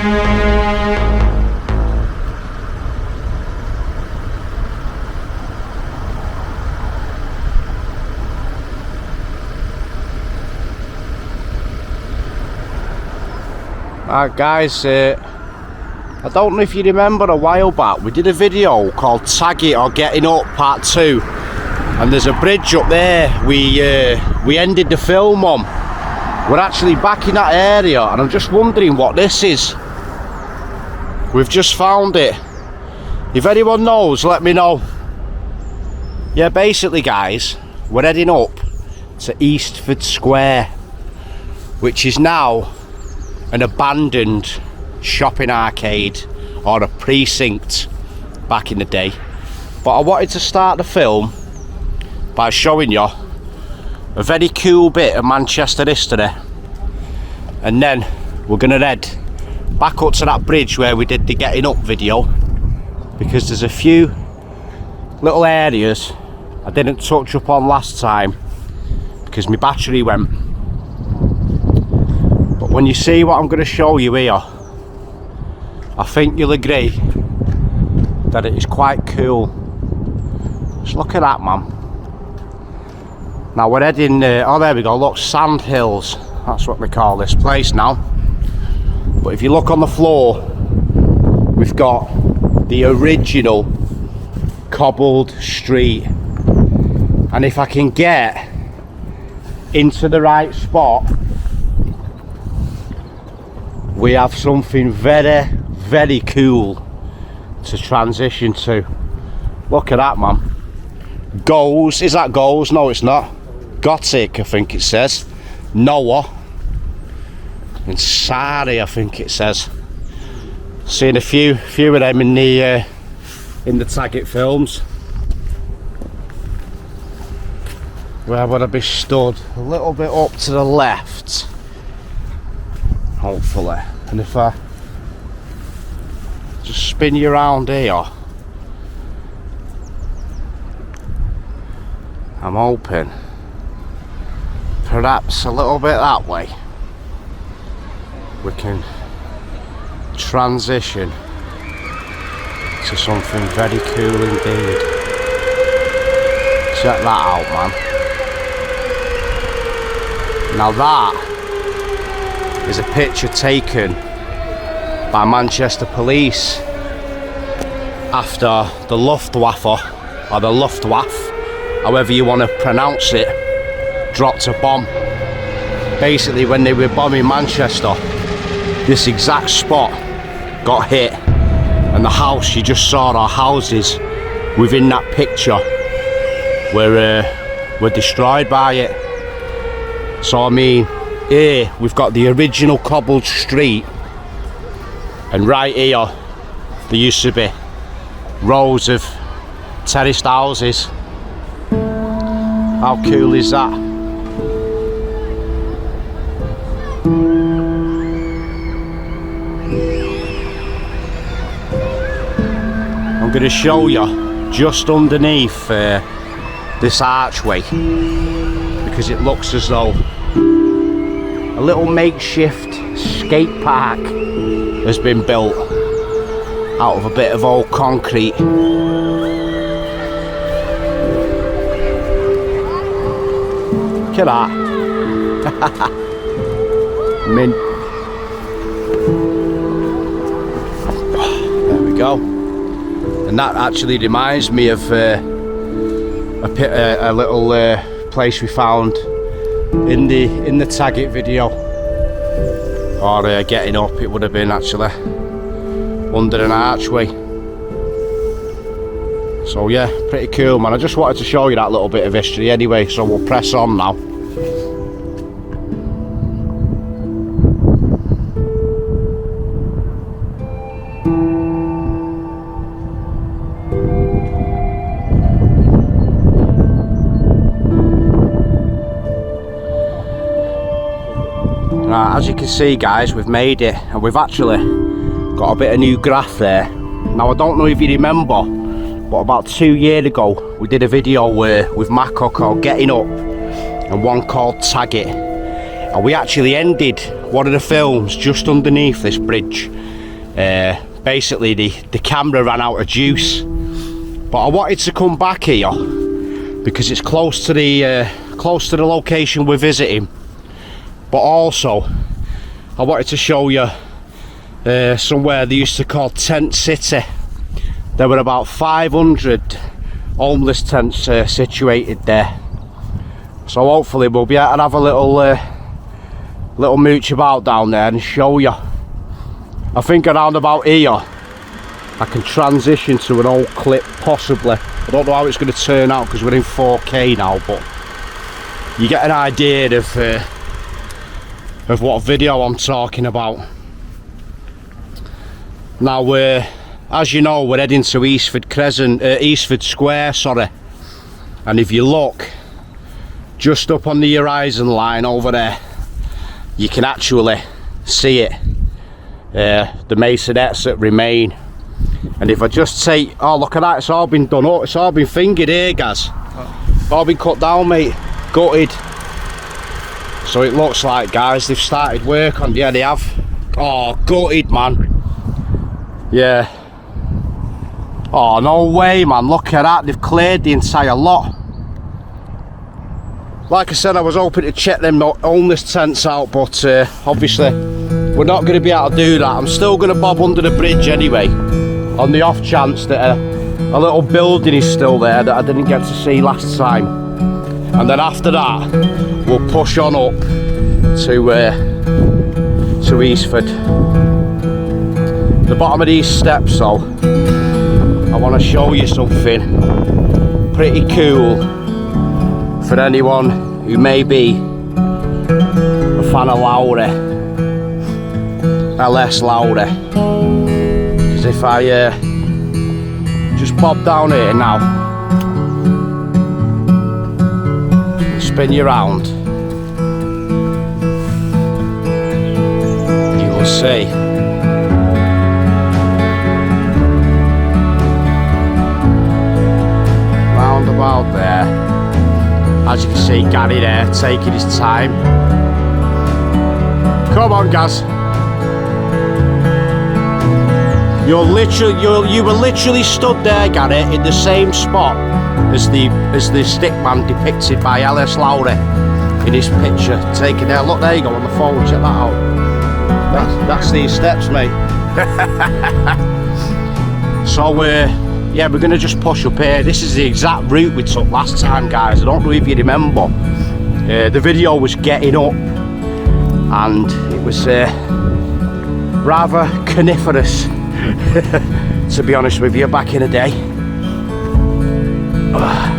Alright guys, I don't know if you remember a while back we did a video called Tag It or Getting Up Part 2, and there's a bridge up there we ended the film on. We're actually back in that area and I'm just wondering what this is. We've just found it. If anyone knows, let me know. Yeah, basically guys, we're heading up to Eastford Square, which is now an abandoned shopping arcade or a precinct back in the day. But I wanted to start the film by showing you a very cool bit of Manchester history, and then we're gonna head back up to that bridge where we did the getting up video, because there's a few little areas I didn't touch up on last time because my battery went. But when you see what I'm going to show you here, I think you'll agree that it is quite cool. Just look at that, man. Now we're heading, oh there we go, look, Sand Hills, that's what we call this place now. But if you look on the floor, we've got the original cobbled street, and if I can get into the right spot, we have something very, very cool to transition to. Look at that, man. Goals, is that goals? No, it's not. Gothic, I think it says. Noah. And Sari, I think it says. Seen a few of them in the Tag It films. Where would I be stood? A little bit up to the left, hopefully. And if I just spin you around here, I'm hoping perhaps a little bit that way we can transition to something very cool indeed. Check that out, man. Now that is a picture taken by Manchester Police after the Luftwaffe, or the Luftwaffe, however you want to pronounce it, dropped a bomb. Basically when they were bombing Manchester, this exact spot got hit, and the house you just saw, our houses within that picture were destroyed by it. So I mean, here we've got the original cobbled street, and right here there used to be rows of terraced houses. How cool is that? I'm going to show you just underneath this archway, because it looks as though a little makeshift skate park has been built out of a bit of old concrete. Look at that. Mint. There we go. And that actually reminds me of a little place we found in the Tag It video, or getting up it would have been, actually under an archway. So yeah, pretty cool, man. I just wanted to show you that little bit of history anyway, so we'll press on now. Right, as you can see guys, we've made it, and we've actually got a bit of new grass there. Now I don't know if you remember, but about 2 years ago we did a video with Mako called Getting Up and one called Tag It, and we actually ended one of the films just underneath this bridge, Basically the camera ran out of juice, but I wanted to come back here because it's close to the location we're visiting, but also I wanted to show you somewhere they used to call Tent City. There were about 500 homeless tents situated there, so hopefully we'll be able to have a little mooch about down there and show you. I think around about here I can transition to an old clip possibly. I don't know how it's going to turn out because we're in 4K now, but you get an idea of what video I'm talking about. Now as you know, we're heading to Eastford Square, sorry, and if you look just up on the horizon line over there, you can actually see it, the masonettes that remain. And if I just take, oh look at that, it's all been done up, it's all been fingered here, guys. All been cut down, mate, gutted. So it looks like, guys, they've started work on, yeah they have. Oh, gutted, man. Yeah. Oh, no way, man, look at that, they've cleared the entire lot. Like I said, I was hoping to check them homeless tents out, but obviously we're not going to be able to do that. I'm still going to bob under the bridge anyway, on the off chance that a little building is still there that I didn't get to see last time. And then after that, we'll push on up to Eastford. The bottom of these steps though, I want to show you something pretty cool for anyone who may be a fan of Lowry, LS Lowry. Because if I just bob down here now, spin you round, you will see round about there. As you can see, Gary there taking his time. Come on, guys. You were literally stood there, Gary, in the same spot as the stickman depicted by LS Lowry in his picture. Taking there. Look, there you go on the phone. Check that out. That's these steps, mate. So yeah, we're going to just push up here. This is the exact route we took last time, guys. I don't know if you remember. The video was getting up and it was rather coniferous, to be honest with you, back in the day.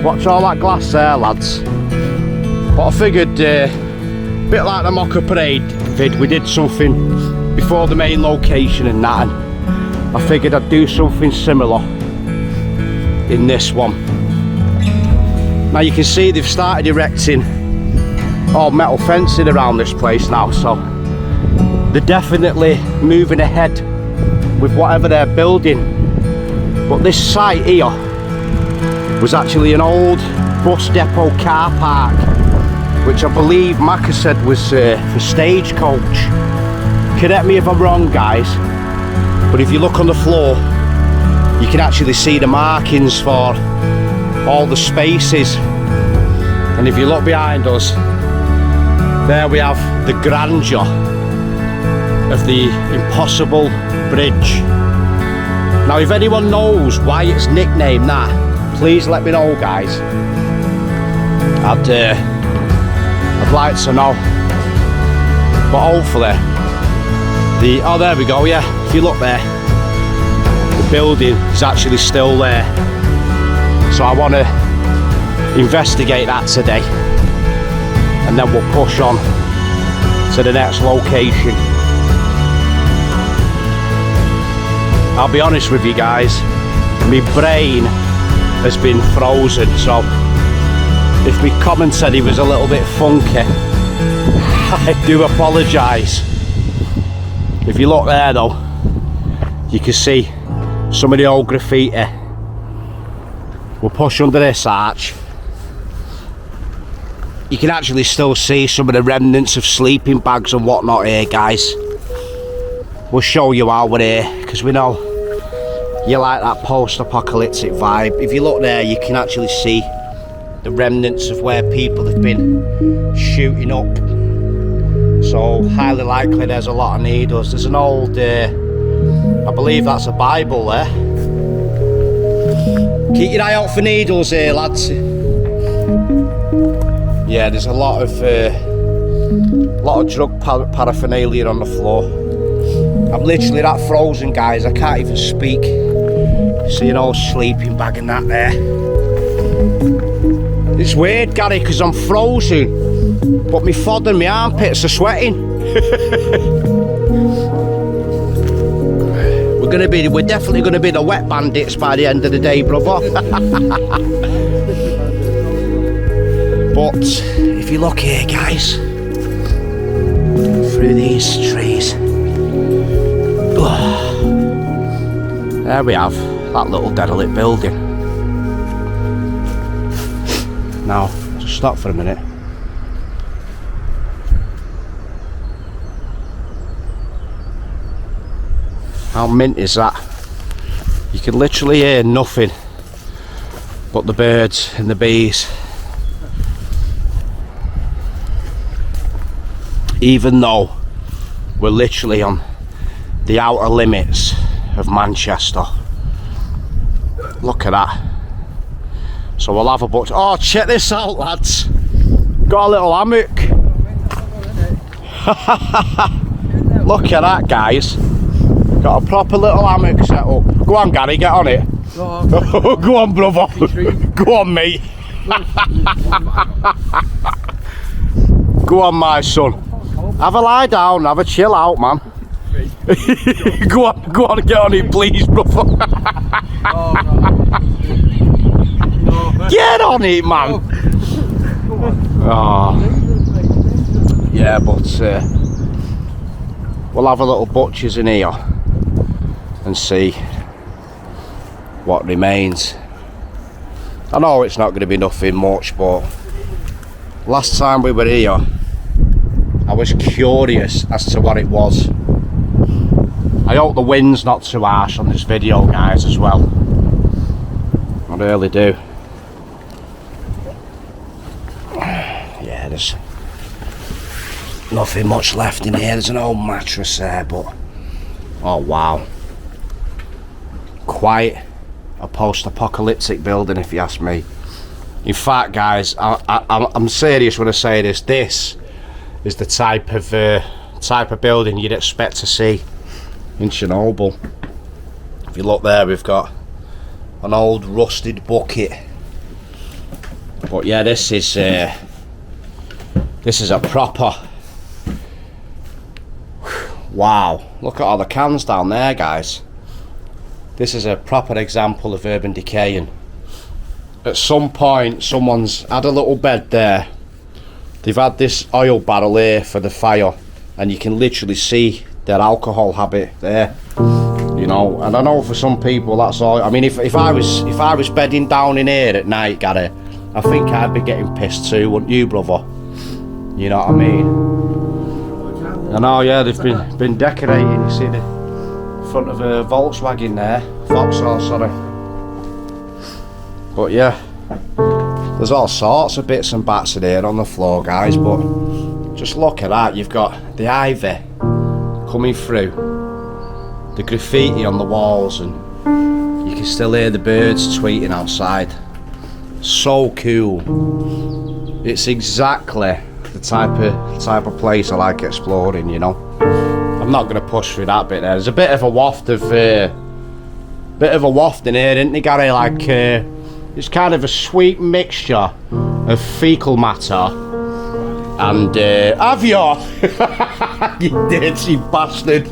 Watch all that glass there, lads. But I figured, a bit like the Mocha Parade vid, we did something before the main location and that, and I figured I'd do something similar in this one. Now you can see they've started erecting all metal fencing around this place now, so they're definitely moving ahead with whatever they're building. But this site here was actually an old bus depot car park, which I believe Macca said was for stagecoach. Correct me if I'm wrong, guys, but if you look on the floor you can actually see the markings for all the spaces. And if you look behind us, there we have the grandeur of the impossible bridge. Now if anyone knows why it's nicknamed that, please let me know, guys. I'd like to know. But hopefully oh, there we go, yeah, if you look there, building is actually still there, so I want to investigate that today, and then we'll push on to the next location. I'll be honest with you guys, my brain has been frozen, so if my commentary was a little bit funky, I do apologise. If you look there though, you can see some of the old graffiti. We'll push under this arch. You can actually still see some of the remnants of sleeping bags and whatnot here, guys. we'll show you while we're here, because we know you like that post-apocalyptic vibe. If you look there, you can actually see the remnants of where people have been shooting up. So highly likely there's a lot of needles. There's an old, I believe that's a Bible there. Keep your eye out for needles here, lads. Yeah, there's a lot of drug paraphernalia on the floor. I'm literally that frozen, guys. I can't even speak. See an old sleeping bag and that there. It's weird, Gary, because I'm frozen, but my fodder and my armpits are sweating. We're definitely gonna be the wet bandits by the end of the day, brother. But if you look here, guys, through these trees, there we have that little derelict building. Now, just stop for a minute. How mint is that? You can literally hear nothing but the birds and the bees. Even though we're literally on the outer limits of Manchester. Look at that. So we'll have a butcher. Oh, check this out, lads. Got a little hammock. Look at that, guys. Got a proper little hammock set up. Go on, Gary, get on it. Go on, go on, brother. Go on, mate. Go on, my son. Have a lie down, have a chill out, man. Go on, get on it, please, brother. Get on it, man. Oh. Yeah, but we'll have a little butcher's in here and see what remains. I know it's not going to be nothing much, but last time we were here, I was curious as to what it was. I hope the wind's not too harsh on this video, guys, as well. I really do. Yeah, there's nothing much left in here. There's an old mattress there, but oh wow, quite a post-apocalyptic building, if you ask me. In fact, guys, I'm serious when I say this. This is the type of building you'd expect to see in Chernobyl. If you look there, we've got an old rusted bucket. But yeah, this is a proper. Wow, look at all the cans down there, guys. This is a proper example of urban decaying. At some point, someone's had a little bed there. They've had this oil barrel here for the fire, and you can literally see their alcohol habit there. You know, and I know for some people that's all. I mean, if I was bedding down in here at night, Gary, I think I'd be getting pissed too, wouldn't you, brother? You know what I mean? I know, yeah, they've been decorating. You see the front of a Volkswagen there, Vauxhall, sorry. But yeah, there's all sorts of bits and bats in here on the floor, guys. But just look at that. You've got the ivy coming through, the graffiti on the walls, and you can still hear the birds tweeting outside. So cool. It's exactly the type of place I like exploring, you know. I'm not going to push through that bit there. There's a bit of a waft in here, isn't there, Gary? Like it's kind of a sweet mixture of fecal matter and have you? You dirty bastard.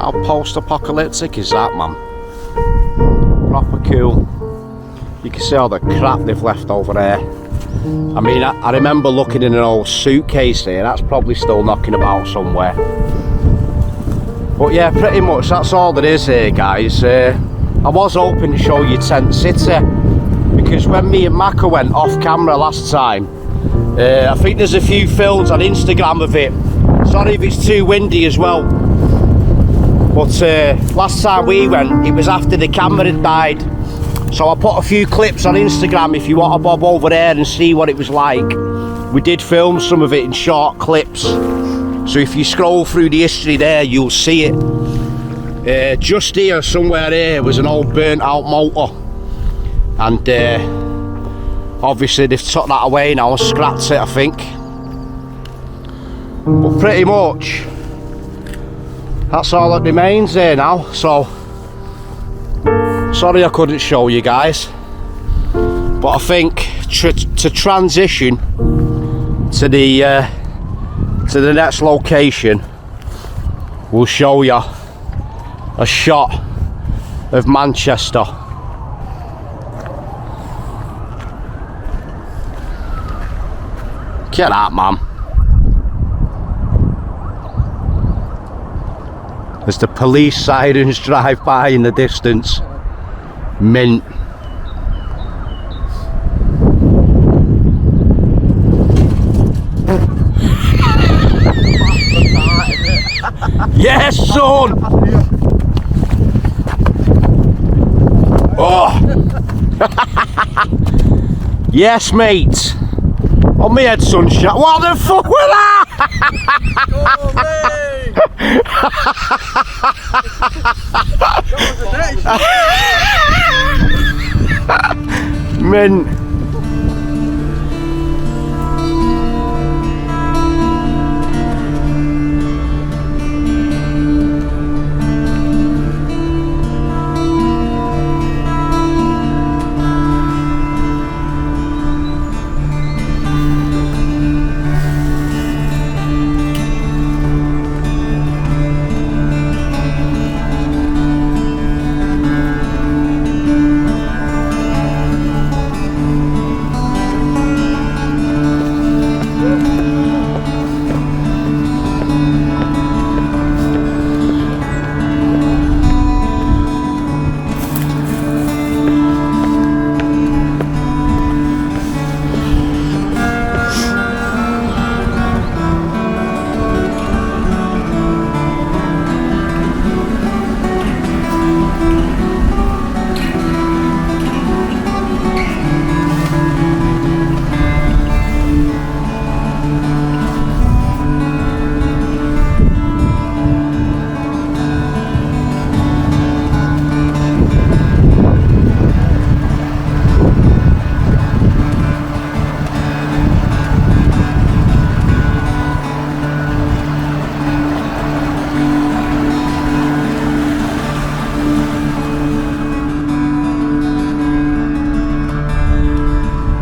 How post-apocalyptic is that, man? Proper cool. You can see all the crap they've left over there. I mean, I remember looking in an old suitcase here. That's probably still knocking about somewhere. But yeah, pretty much that's all there is here, guys. I was hoping to show you Tent City, because when me and Maka went off camera last time, I think there's a few films on Instagram of it. Sorry if it's too windy as well. But last time we went, it was after the camera had died. So I put a few clips on Instagram if you want to bob over there and see what it was like. We did film some of it in short clips. So if you scroll through the history there, you'll see it. Just here, somewhere here, was an old burnt out motor. And obviously they've took that away now and scrapped it, I think. But pretty much, that's all that remains here now. So, sorry I couldn't show you guys. But I think to transition to the next location, we'll show you a shot of Manchester. Get that, man. As the police sirens drive by in the distance. Mint. Yes, son! Oh! Yes, mate! On my head, sunshine. What the fuck was that? Mint.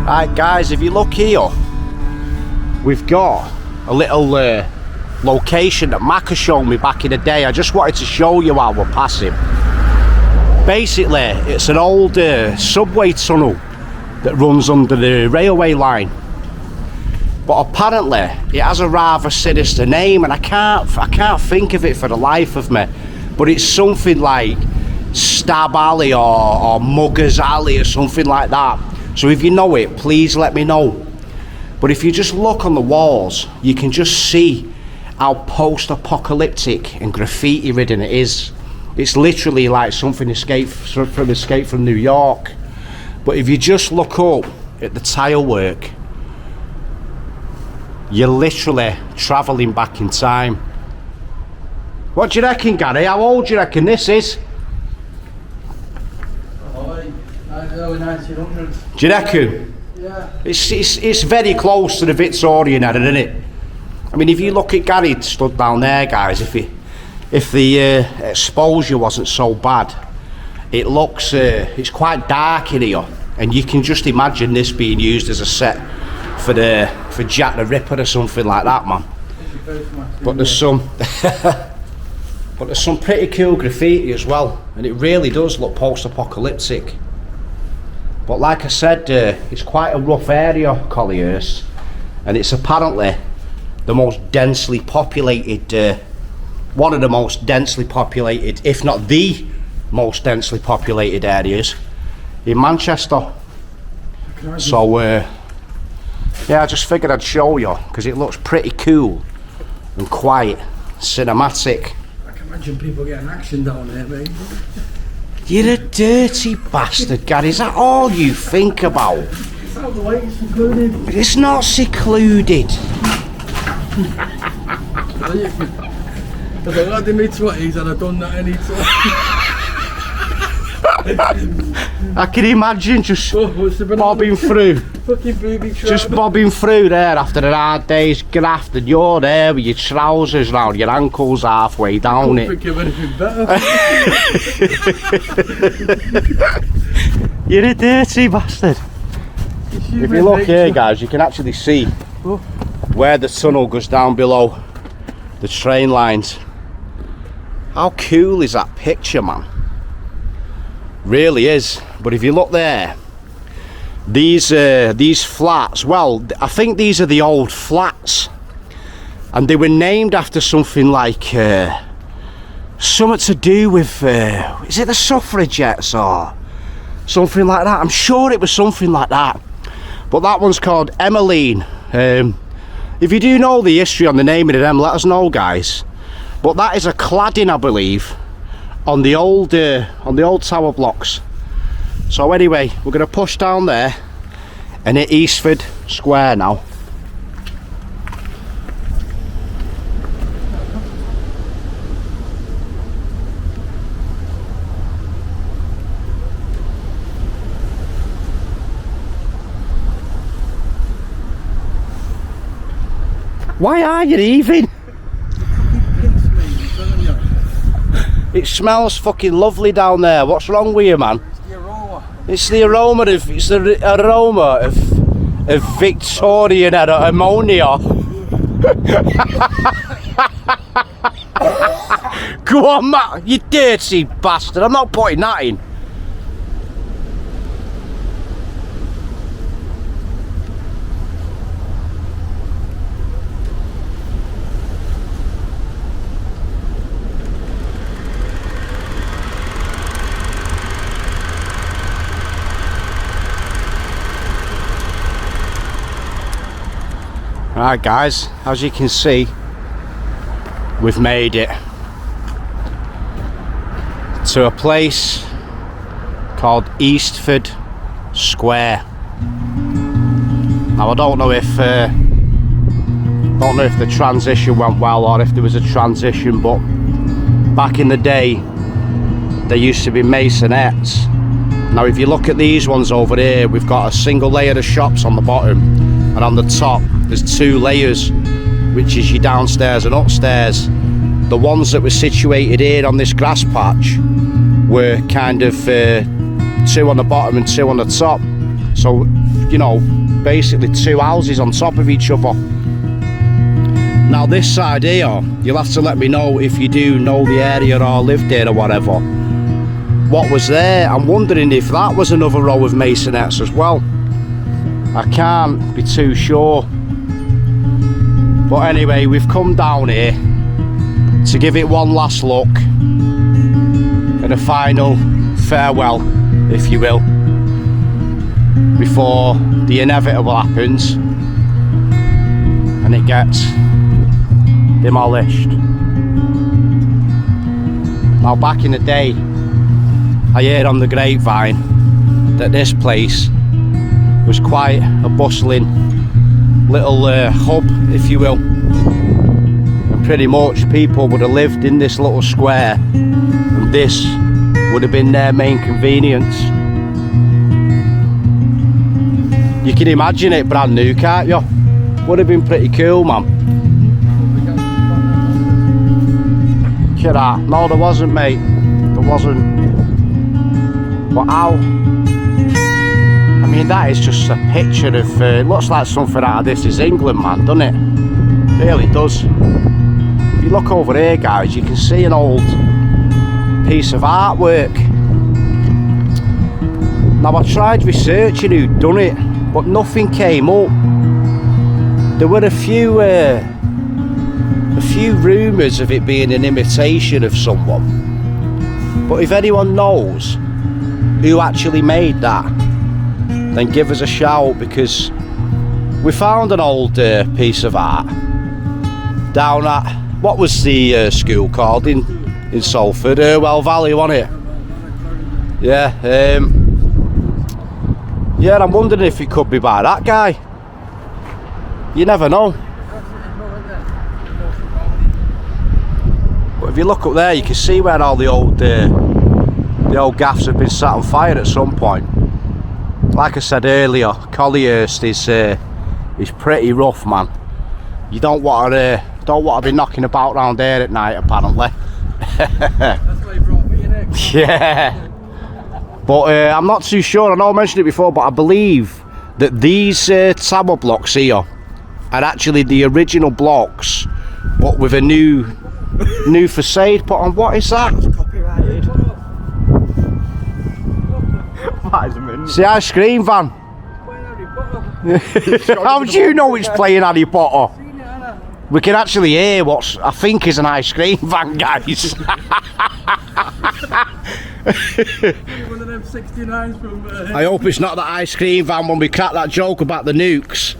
Right guys, if you look here, we've got a little location that Maka showed me back in the day. I just wanted to show you while we're passing. Basically, it's an old subway tunnel that runs under the railway line. But apparently, it has a rather sinister name, and I can't think of it for the life of me. But it's something like Stab Alley or Muggers Alley or something like that. So if you know it, please let me know. But if you just look on the walls, you can just see how post-apocalyptic and graffiti ridden it is. It's literally like something Escape from New York. But if you just look up at the tile work, you're literally travelling back in time. What do you reckon, Gary? How old do you reckon this is? Early 1900s. Do you reckon? Yeah. It's very close to the Victorian era, isn't it? I mean, if you look at Gary stood down there, guys, if the exposure wasn't so bad, it looks it's quite dark in here, and you can just imagine this being used as a set for Jack the Ripper or something like that, man. But there's some but there's some pretty cool graffiti as well, and it really does look post-apocalyptic. But like I said, it's quite a rough area, Collyhurst, and it's apparently the most densely populated, one of the most densely populated, if not the most densely populated areas in Manchester. So yeah, I just figured I'd show you because it looks pretty cool and quite cinematic. I can imagine people getting action down there, mate. You're a dirty bastard, Gary. Is that all you think about? It's out the way, it's secluded. It's not secluded. If I got in my 20s and I'd done that any time. I can imagine just bobbing through. Fucking booby trap. Just bobbing through there after a hard day's graft, and you're there with your trousers round your ankles halfway down it. I couldn't think of anything better. You're a dirty bastard. If you look here, guys, you can actually see where the tunnel goes down below the train lines. How cool is that picture, man? Really is. But if you look there, these flats, well, I think these are the old flats, and they were named after something like something to do with is it the suffragettes or something like that? I'm sure it was something like that. But that one's called Emmeline. If you do know the history on the naming of them, let us know, guys. But that is a cladding, I believe, on the old tower blocks. So anyway, we're going to push down there and hit Eastford Square now. Why are you leaving? It smells fucking lovely down there. What's wrong with you, man? It's the aroma of Victorian ammonia. Go on, Matt, you dirty bastard. I'm not putting that in. Right, guys, as you can see, we've made it to a place called Eastford Square. Now I don't know if the transition went well or if there was a transition, but back in the day there used to be masonettes. Now if you look at these ones over here, we've got a single layer of shops on the bottom, and on the top there's two layers, which is your downstairs and upstairs. The ones that were situated here on this grass patch were kind of two on the bottom and two on the top. So, you know, basically two houses on top of each other. Now this side here, you'll have to let me know if you do know the area or lived there or whatever. What was there? I'm wondering if that was another row of masonettes as well. I can't be too sure. But anyway, we've come down here to give it one last look and a final farewell, if you will, before the inevitable happens and it gets demolished. Now back in the day, I heard on the grapevine that this place was quite a bustling little hub, if you will, and pretty much people would have lived in this little square and this would have been their main convenience. You can imagine it brand new, can't you? Would have been pretty cool, man. Look at that. No, there wasn't, mate. There wasn't. But how? I mean, that is just a picture of, it looks like something out of This Is England, man, doesn't it? It really does. If you look over here, guys, you can see an old piece of artwork. Now I tried researching who'd done it, but nothing came up. There were a few rumours of it being an imitation of someone. But if anyone knows who actually made that, then give us a shout, because we found an old piece of art down at, what was the school called in Salford? Well Valley, wasn't it? Yeah, yeah, I'm wondering if it could be by that guy. You never know. But if you look up there, you can see where all the old gaffs have been set on fire at some point. Like I said earlier, Collyhurst is pretty rough, man. You don't want to be knocking about around there at night, apparently. That's why you brought me in it. Yeah. But I'm not too sure. I know I mentioned it before, but I believe that these tower blocks here are actually the original blocks, but with a new facade put on. What is that? It's copyrighted. It's the ice cream van. How do you know it's playing Harry Potter? We can actually hear what I think is an ice cream van, guys. One of them 69s from I hope it's not the ice cream van when we crack that joke about the nukes.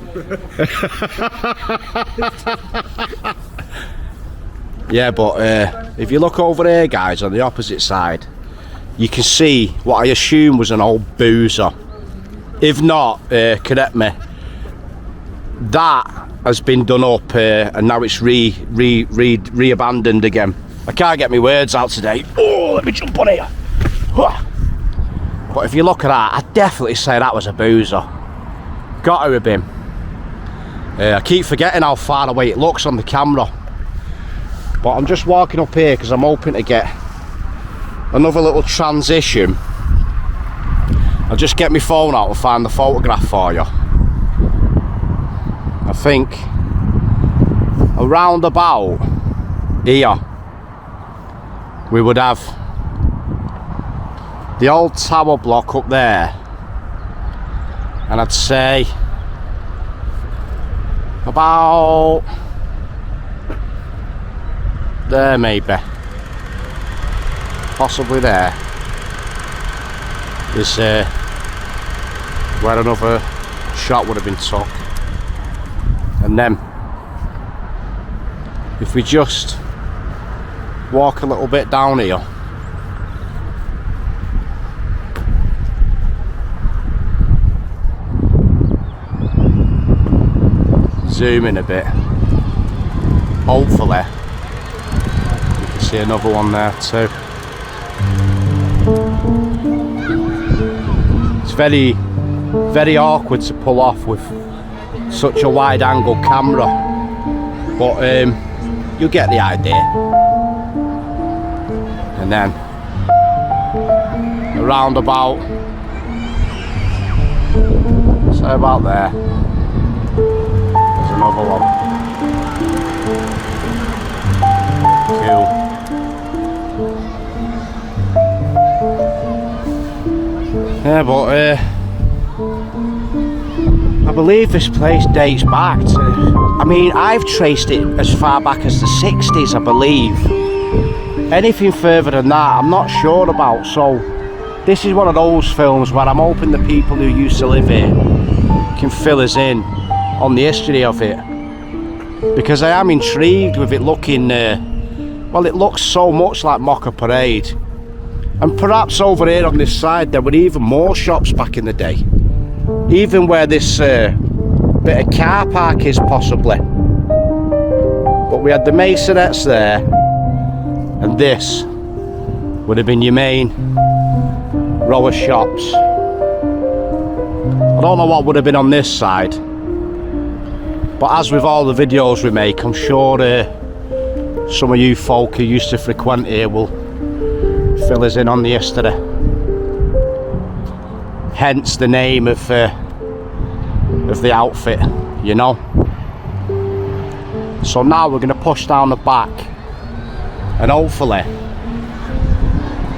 Yeah, but if you look over there, guys, on the opposite side, you can see what I assume was an old boozer. If not, correct me, that has been done up and now it's re-abandoned again. I can't get my words out today. Oh, let me jump on here. But if you look at that, I'd definitely say that was a boozer. Got to have been. I keep forgetting how far away it looks on the camera. But I'm just walking up here because I'm hoping to get another little transition. I'll just get my phone out and find the photograph for you. I think around about here we would have the old tower block up there, and I'd say about there, maybe, possibly there is where another shot would have been took. And then if we just walk a little bit down here, zoom in a bit, hopefully you can see another one there too. It's very awkward to pull off with such a wide angle camera, but you get the idea. And then around about, say about there, there's another one. Cool. Yeah, but I believe this place dates back to, I mean, I've traced it as far back as the 60s, I believe. Anything further than that, I'm not sure about. So this is one of those films where I'm hoping the people who used to live here can fill us in on the history of it, because I am intrigued with it looking, well, it looks so much like Mocha Parade. And perhaps over here on this side there were even more shops back in the day. Even where this bit of car park is, possibly. But we had the masonettes there, and this would have been your main row of shops. I don't know what would have been on this side, but as with all the videos we make, I'm sure some of you folk who used to frequent here will fill us in on the history. Hence the name of the outfit, you know. So now we're going to push down the back and hopefully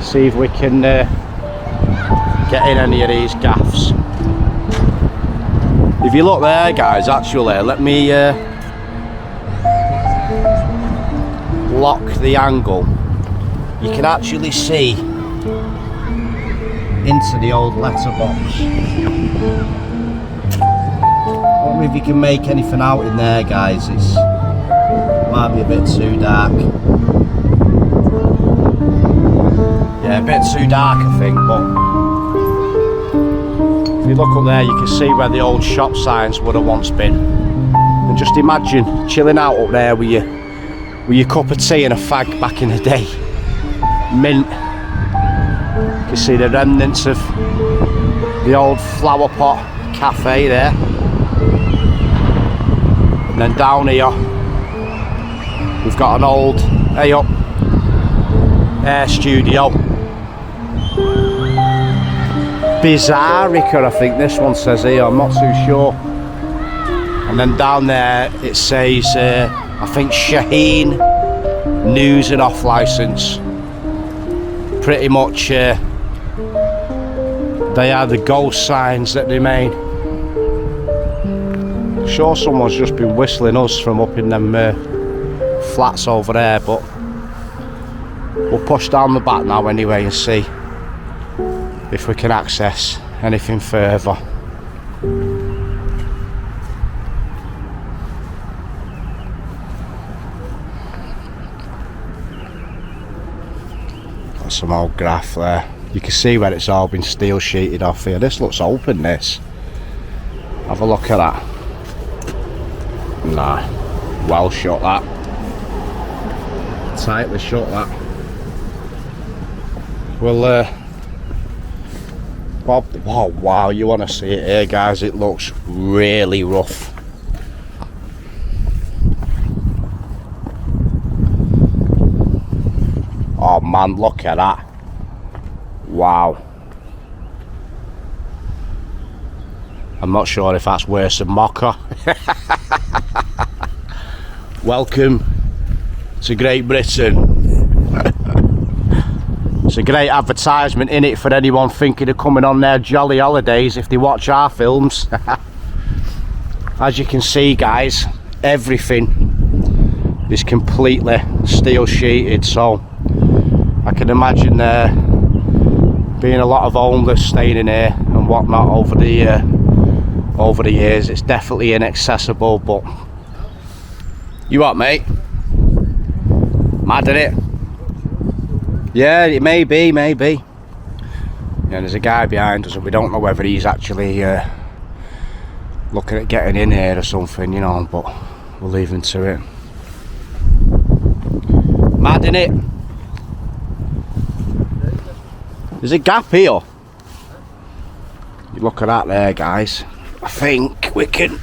see if we can get in any of these gaffs. If you look there, guys, actually, let me lock the angle. You can actually see into the old letterbox. I don't know if you can make anything out in there, guys. It's might be a bit too dark. Yeah, a bit too dark, I think, but if you look up there, you can see where the old shop signs would have once been. And just imagine chilling out up there with your cup of tea and a fag back in the day. Mint. You can see the remnants of the old flower pot cafe there. And then down here, we've got an old air studio. Bizarrica, I think this one says here, I'm not too sure. And then down there it says, I think Shaheen News and Off Licence. Pretty much they are the ghost signs that they made. I'm sure someone's just been whistling us from up in them flats over there, but we'll push down the back now anyway and see if we can access anything further. Got some old graph there. You can see where it's all been steel sheeted off here. This looks open, this. Have a look at that. Nah, well shut that. Tightly shut that. Well, oh wow, you want to see it here, guys. It looks really rough. Oh man, look at that. Wow. I'm not sure if that's worse than Mocha. Welcome to Great Britain. It's a great advertisement in it for anyone thinking of coming on their jolly holidays if they watch our films. As you can see, guys, everything is completely steel sheeted, so I can imagine there being a lot of homeless staying in here and whatnot over the years. It's definitely inaccessible, but you what, mate? Mad at it? Yeah, it may be. Yeah, there's a guy behind us and we don't know whether he's actually looking at getting in here or something, you know, but we'll leave him to it. Mad in it? There's a gap here. You look at that there, guys. I think we can...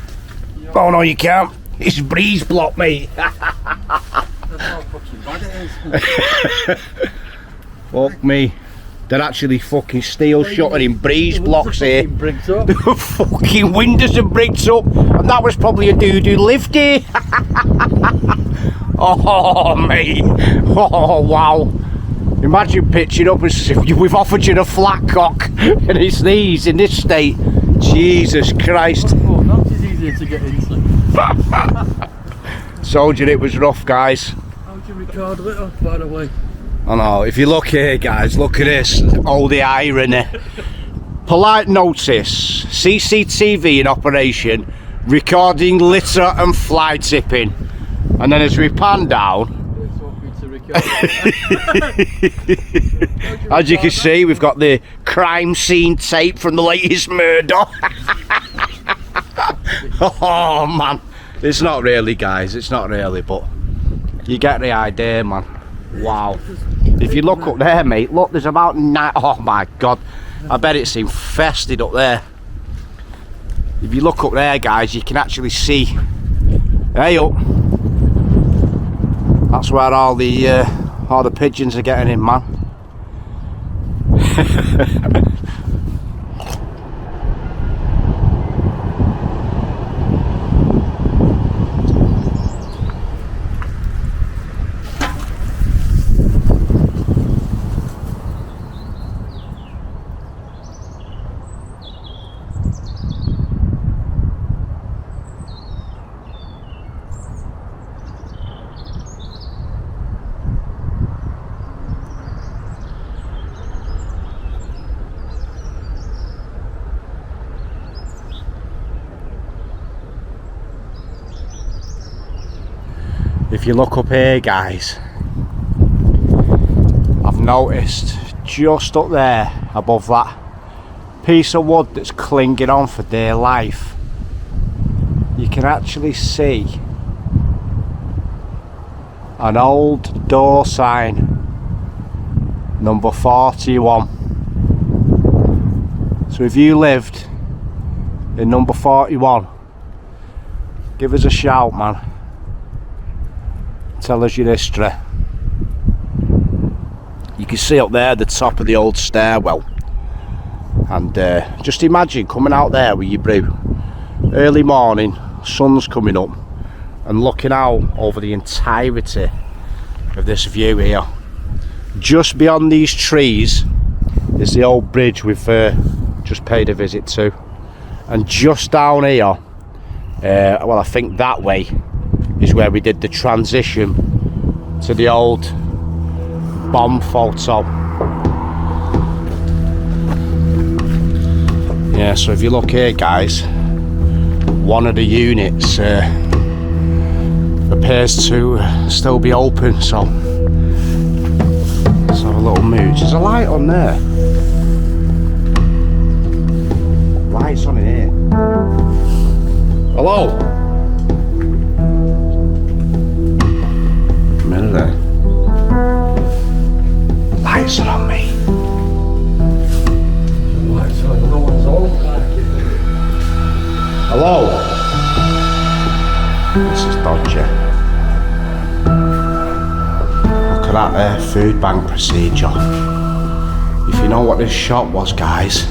Oh no, you can't. It's breeze block, mate. That's how fucking bad it is. Fuck me. They're actually fucking steel shutting in breeze blocks here. The fucking windows are bricked up. And that was probably a dude who lived here. Oh, mate. Oh, wow. Imagine pitching up and we've offered you the flat cock and it's these in this state. Jesus Christ. Oh, that is easier to get into. Told you it was rough, guys. How'd you record it off, by the way? I know, if you look here, guys, look at this. Oh, the irony. Polite notice, CCTV in operation, recording litter and fly tipping. And then as we pan down, as you can see, we've got the crime scene tape from the latest murder. Oh man, it's not really, guys, it's not really, but you get the idea, man. Wow. If you look up there, mate, look, there's about 9. Oh my god, I bet it's infested up there. If you look up there, guys, you can actually see. Hey up. That's where all the pigeons are getting in, man. If you look up here, guys, I've noticed just up there above that piece of wood that's clinging on for dear life, you can actually see an old door sign, number 41. So if you lived in number 41, give us a shout, man. Tell us your history. You can see up there the top of the old stairwell, and just imagine coming out there with your brew, early morning, sun's coming up, and looking out over the entirety of this view here. Just beyond these trees is the old bridge we've just paid a visit to, and just down here, well, I think that way is where we did the transition to the old bomb photo. Yeah, so if you look here, guys, one of the units appears to still be open, so let's have a little mooch. There's a light on there. Lights on here. Hello? A minute there. Lights are on me. Lights on, no one's on. Hello? This is dodgy. Look at that food bank procedure. If you know what this shop was, guys,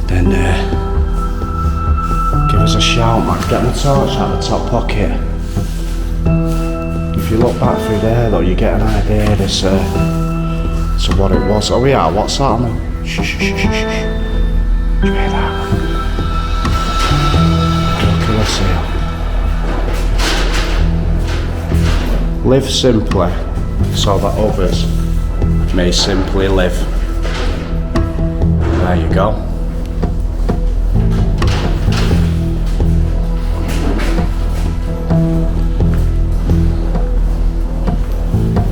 then give us a shout, man. Get my torch out of the top pocket. If you look back through there, though, you get an idea as to what it was. Oh yeah, what's that, man? Shh, shh, shh, shh, shh. Do you hear that? Look at this here. Live simply, so that others may simply live. There you go.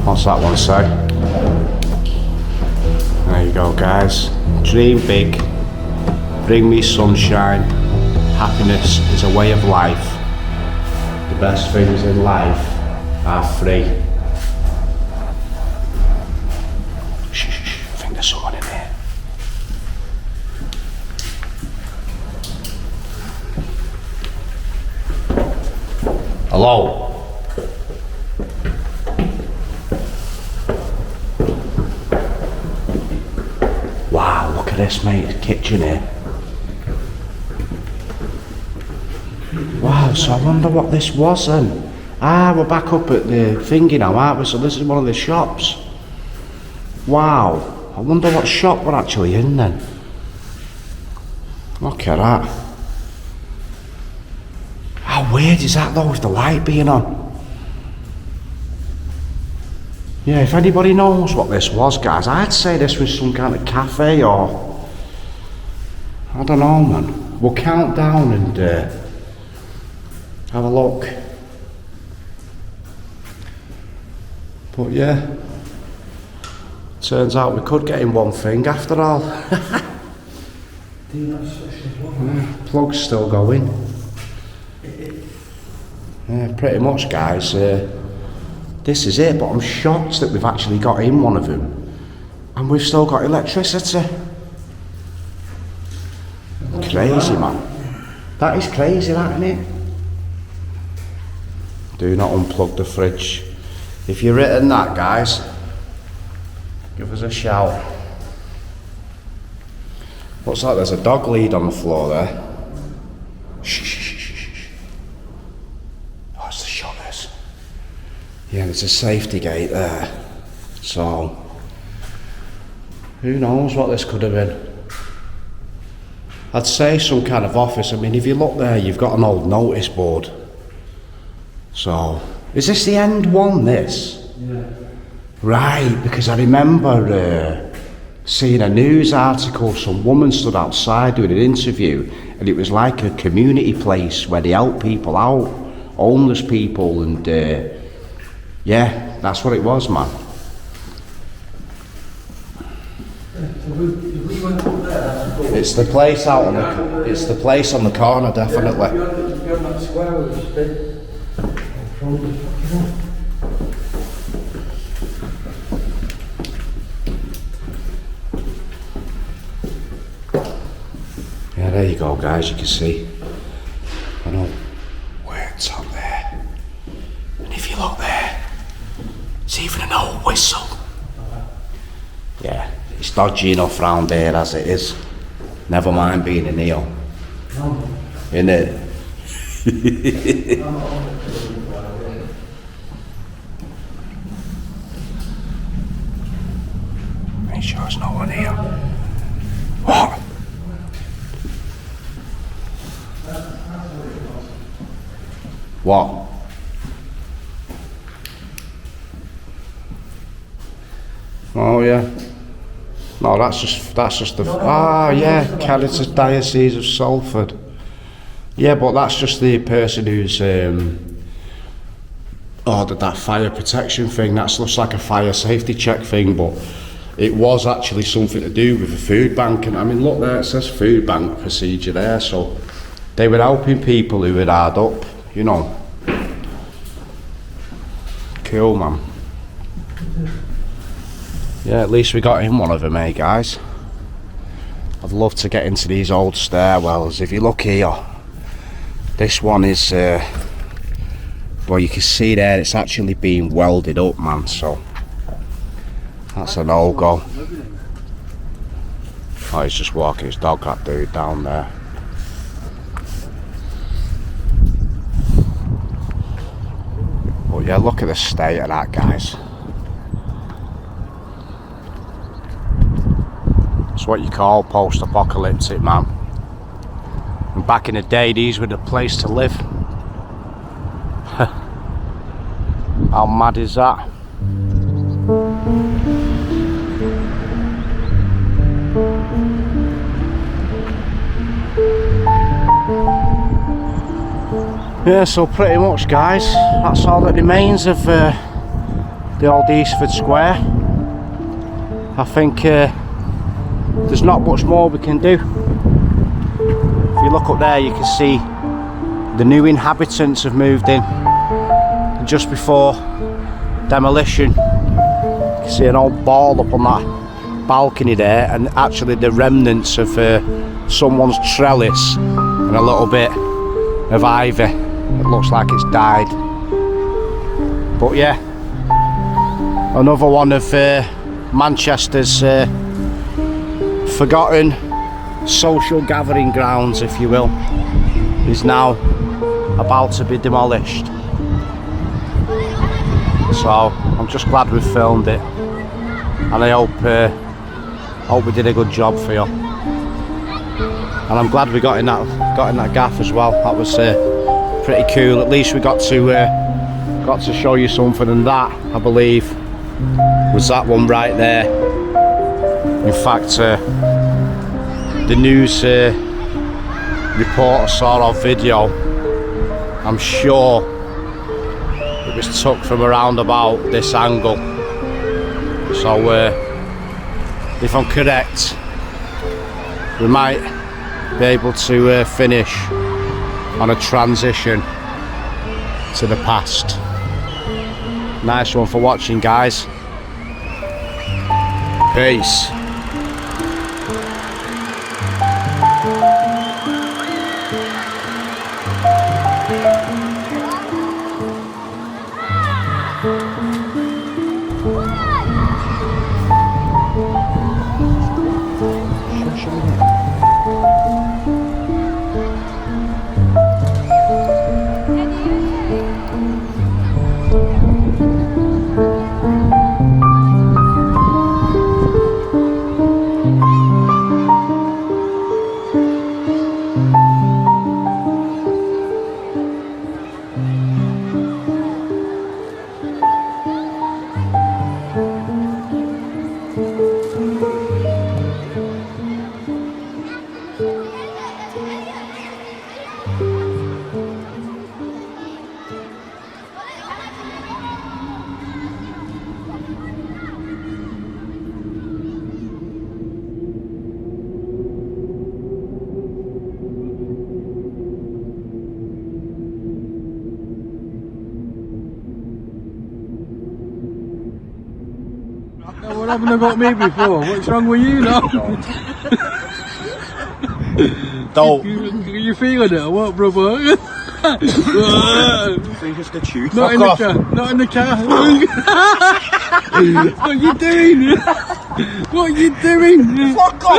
What's that one say? There you go, guys. Dream big, bring me sunshine. Happiness is a way of life. The best things in life are free. Shh, shh, shh. I think there's someone in here. Hello? Wow, look at this, mate. It's kitchen here. Wow, so I wonder what this was then. Ah, we're back up at the thingy now, aren't we? So this is one of the shops. Wow, I wonder what shop we're actually in then. Look at that. How weird is that though, with the light being on? Yeah, if anybody knows what this was, guys, I'd say this was some kind of cafe or... I don't know, man. We'll count down and have a look. But yeah, turns out we could get in one thing after all. Yeah, plug's still going. Yeah, pretty much, guys. This is it, but I'm shocked that we've actually got in one of them and we've still got electricity. Crazy, man. That is crazy, that, isn't it? Do not unplug the fridge. If you've written that, guys, give us a shout. What's that? There's a dog lead on the floor there. Shh, shh, shh, shh, shh. Oh, it's the shutters. Yeah, there's a safety gate there. So, who knows what this could have been. I'd say some kind of office. I mean, if you look there, you've got an old notice board. So, is this the end one, this? Yeah. Right, because I remember seeing a news article, some woman stood outside doing an interview, and it was like a community place where they help people out homeless people, and yeah, that's what it was, man. It's the place out on the. It's the place on the corner, definitely. Yeah, there you go, guys. You can see. I know where it's up there, and if you look there, it's even an old whistle. Yeah, it's dodgy enough round here as it is. Never mind being in here. Innit? Make sure there's no one here. What? What? Oh yeah. No, that's just the yeah, Carrick's Diocese of Salford. Yeah, but that's just the person who's ordered that fire protection thing. That looks like a fire safety check thing, but it was actually something to do with a food bank. And I mean, look there, it says food bank procedure there. So they were helping people who had hard up, you know. Cool, man. Yeah, at least we got in one of them, eh, guys? I'd love to get into these old stairwells. If you look here, this one is, well, you can see there, it's actually being welded up, man, so that's a no-go. Oh, he's just walking his dog, that dude down there. But yeah, look at the state of that, guys. It's what you call post-apocalyptic, man. And back in the day, these were the place to live. How mad is that? Yeah, so pretty much, guys, that's all that remains of the old Eastford Square. I think there's not much more we can do. If you look up there, you can see the new inhabitants have moved in. And just before demolition, you can see an old ball up on that balcony there, and actually the remnants of someone's trellis and a little bit of ivy. It looks like it's died. But yeah, another one of Manchester's forgotten social gathering grounds, if you will, is now about to be demolished. So I'm just glad we filmed it, and I hope we did a good job for you. And I'm glad we got in that gaff as well. That was pretty cool. At least we got to show you something, and that, I believe, was that one right there. In fact, the news reporter saw our video. I'm sure it was took from around about this angle. So if I'm correct, we might be able to finish on a transition to the past. Nice one for watching, guys. Peace. What haven't I got me before? What's wrong with you now? Don't. You feeling it or what, brother? Fingers get chewed. Not in the car. Not in the car. What are you doing? What are you doing? Fuck off!